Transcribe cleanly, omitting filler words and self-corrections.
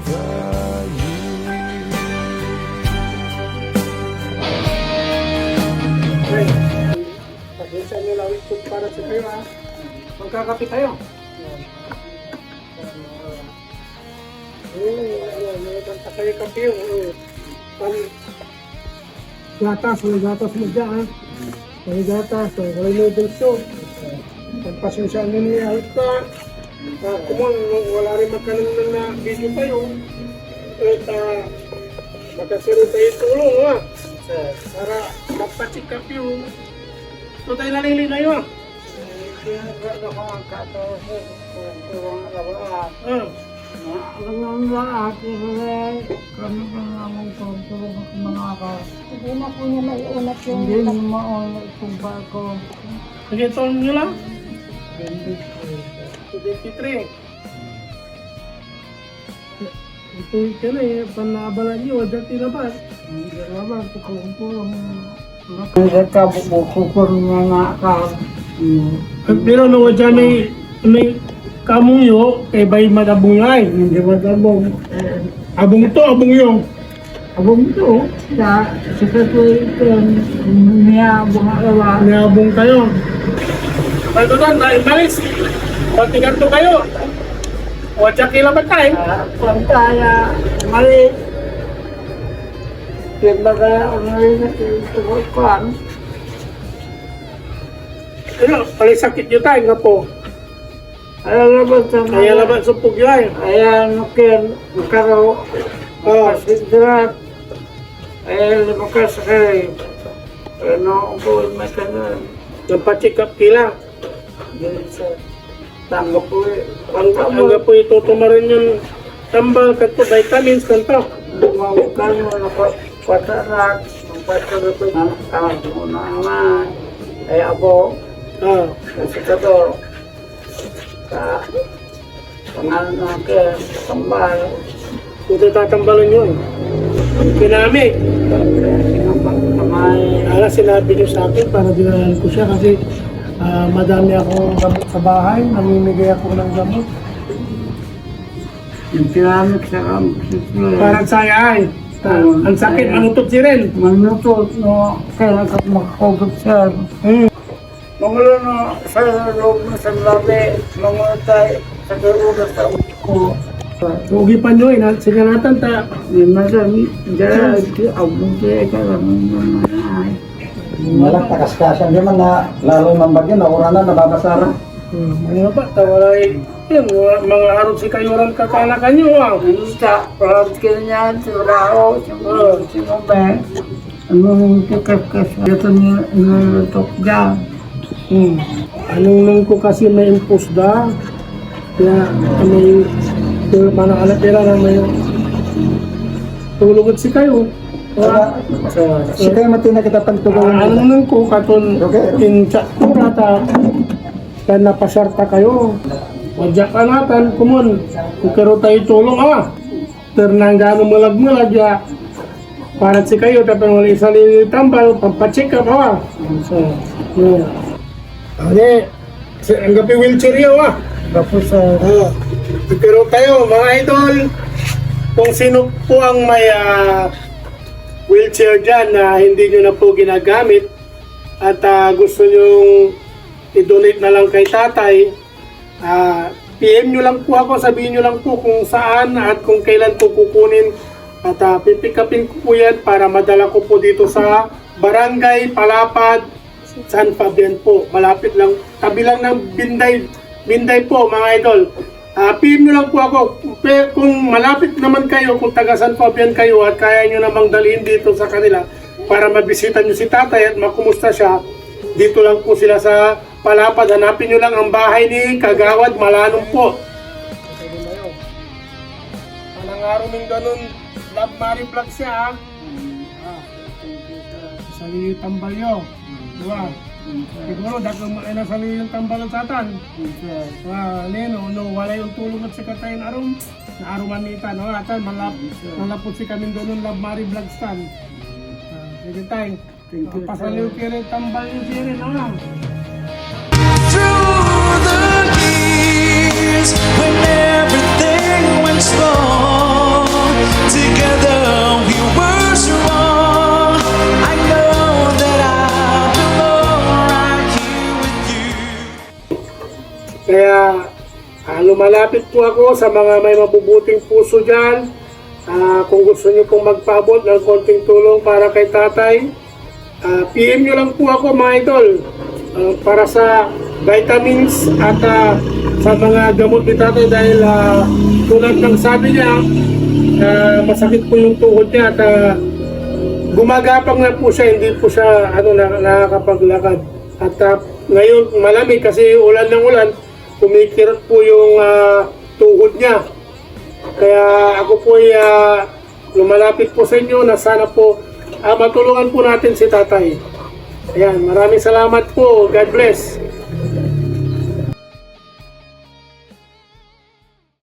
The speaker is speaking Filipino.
Okay. Pag-insan nyo lang ito para sa kayo ha. Magkakapi tayo. Nagkanta kayo kapi yun. Gatas, may gatas mo dyan ha. May gatas, may noodles yun. Pagpasensyaan nyo niya ito. Kumon, wala rin makanan na video tayo. At makasiro tayo tulong ha. Para magpachikap yung ito tayo nalili na yun. Hindi na po niya may unat yung... Hindi mo maunat itong barko. Sige, ito nyo lang. 23. 23. Ito yung kaya eh, panabalan nyo, dati na ba? Hindi naman, tukong po. Kaya ka, bukukong nga nga ka. Pero nung dyan may kamuyo, kay bay madabungay. Hindi madabong. Abong ito, abong yung. Abong ito, sa ko ito, niya bumakawa. May abong kayo. Ito doon, naimalis. Pagtigan to kayo. Wadya kila ba tayo? Pantaya, mali. Kaya kaya rin na tukukan. Ano, pali sakit nyo tayo nga po. Kaya laban sa pugyoy. Ayan, nukin, makaraw. Pasidrat. Ayan, lumakas kay. Ano, po, may kanan. Nagpa-check-up kila. Tanggap po eh. Hanggang po itutumarin yung tambal, kanto, vitamins, kanto. Lumawikan mo na patarak. Patarak po na muna nga. Ay, abo. Kasi ka to. Pangalan natin, tambal. Ito tatambalan yun. Pinami. Sinabi niyo sa akin para dinalan ko siya kasi madami akong gamot sa bahay. Namimigay ako ng gamot. Yung pinamit sa Parang saya ay. Ang sakit, manutot si Ren. manutot, no, kaya ka makakugot siya. Mangulo no, sa loob mo sa labi, mangulo tayo sa karugas sa uko. Hugi pa nyo, sinanatan ta. Yung madami, dahil abong siya ka lang ay. Walang takaskasan di man na lalo ng bagyo na na nababasara. Ano ba, tawala eh. Yan, mga araw si kayuran kakanakan nyo ah. Ano siya, parang kanya, sigurao, si Mobe. Anong kikaskas, ito niya, inulutok dyan. Anong nung ko kasi may impose da. Kaya may mga alapira na may tulungan si kayo. Si kayo matina kita pagtugawan Anong nung ko katon Okay. in chat ko nata kaya napasarta kayo. Wadya ka natin, kumon. Kung karo tayo tulong Ternang gano'ng mulag-mulag ya. Para si kayo, tapos wala isa tambal, pampacheck up So, yun. Ang gabi wheelchair yun Tapos sa Pero tayo, mga idol, kung sino po ang may wheelchair dyan na hindi nyo na po ginagamit at gusto nyo i-donate na lang kay tatay, PM nyo lang po ako, sabihin nyo lang po kung saan at kung kailan po kukunin at pipikapin ko po yan para madala ko po dito sa Barangay Palapad, San Fabian po. Malapit lang, tabi lang ng Binday po mga idol. PM nyo lang po ako kung malapit naman kayo, kung taga San Fabian kayo at kaya nyo namang dalhin dito sa kanila para mabisita nyo si tatay at makumusta siya. Dito lang po sila sa Palapad. Hanapin nyo lang ang bahay ni Kagawad Malanong po. Anong araw ng ganun, Love Mary Vlog siya sa liyo tambal nyo. Diba? Siguro, dagang maina sa liyo yung tambal ng satan. No, wala yung tulong at sikatayin aron. Na aruman nita, no? Atan, malapot si kami doon ng Love Mary Vlog stand. Sige tayo. Pasaliw kiri tambal yung kiri, no? Through the years when everything went wrong. lumalapit po ako sa mga may mabubuting puso dyan. Kung gusto nyo pong magpaabot ng konting tulong para kay tatay, PM nyo lang po ako mga idol, para sa vitamins at sa mga gamot ni tatay dahil tulad ng sabi niya, masakit po yung tuhod niya at gumagapang na po siya, hindi po siya nakakapaglakad. At ngayon malamig kasi ulan ng ulan, kumikirot po yung tuhod niya. Kaya ako po ay lumalapit po sa inyo na sana po matulungan po natin si tatay. Ayan, maraming salamat po. God bless.